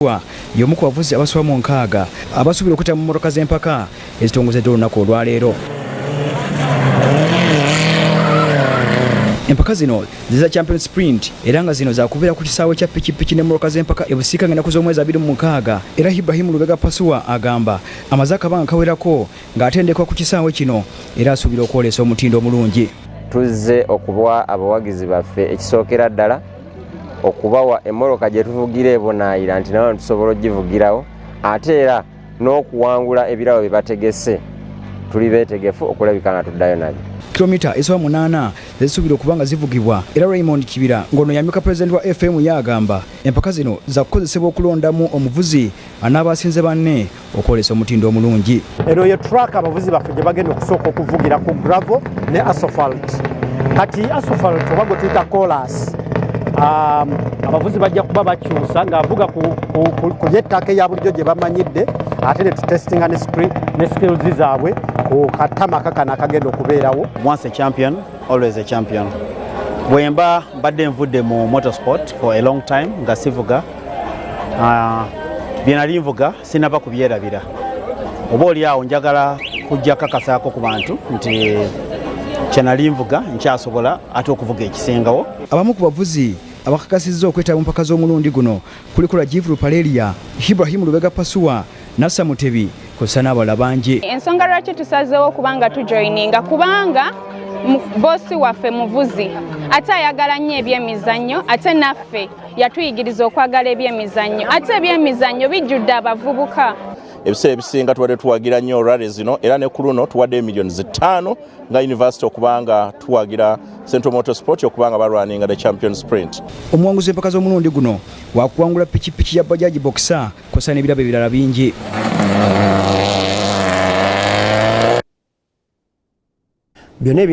y'omu ku bavuzi abasoba mu 6 abasuubira okuyita mu mmotoka z'empaka ezitongozedde olunaku olwaleero. Empaka zino ziza champion sprint era nga zino zakubeera ku kisaawe kya pikipiki n'emmotoka z'empaka ebusiikanga ennaku z'omwezi 26 era Ibrahim Lubega Pasuwa agamba amaze akabanga kawerako ng'atendekwa ku kisaawe kino era asuubira okwoleesa omutindo omulungi. Tuzze okuba abawagizi baffe ekisookera ddala okubawa emmotoka gye tuvugira ebonaayira nti nawe tusobola ogivugirawo ate era n'okuwangula ebirabo bye bategese tuli beetegefu okulabika nga tuddayo nabyo. Kilomita esoba 8 zisuubira okuba nga zivugibwa era Raymond Kibira ng'ono yamyuka President wa FM yagamba empaka zino za kukozesebwa okulondamu omuvuzi anaabasinze banne okwolesa omutindo omulungi. Ero ye track abavuzi baffe gye bagenda okusooka okuvugira ku gravel ne asphalt. Kati asphalt oba gwe tuyita colas abavuzi bajja kuba bakyusa ng'avuga ku yettaka eya bulijjo gye bamanyidde ate ne tutestinga ne skills zaabwe ku katamaka kana akagenda okubeerawo. Once a champion, always a champion. Bwemba mbadde nvudde mu motorsport for a long time nga sivuga bye nali nvuga sinaba kubyerabira. Oba oli awo njagala kujja kakasaako ku bantu nti kye nali nvuga nkyasobola ate okuvuga ekisingawo. Abamu ku bavuzi abakakasizza okwetaba mu mpaka z'omulundi guno kuliko Rajiv Rupaleria, Ibrahim Lubega Pasuwa, Nassa Mutebi kw'ossa n'abalala bangi. Ensonga lwaki tusazeewo kubanga tujoyininga kubanga bosi waffe muvuzi ate ayagala nnyo ebyemizannyo ate naffe yatuyigiriza okwagala ebyemizannyo ate ebyemizannyo bijjudde abavubuka. Ebiseera ebisinga tuwadde tuwagira nnyo rale zino era ne ku luno tuwadde millions 5 nga university okubanga tuwagira Central Motorsport okubanga balwaninga the champion sprint. Omuwanguzi empaka z'omulundi guno wakuwangula pikipiki ya bajaji boxer kw'ossa n'ebirabo ebirala bingi.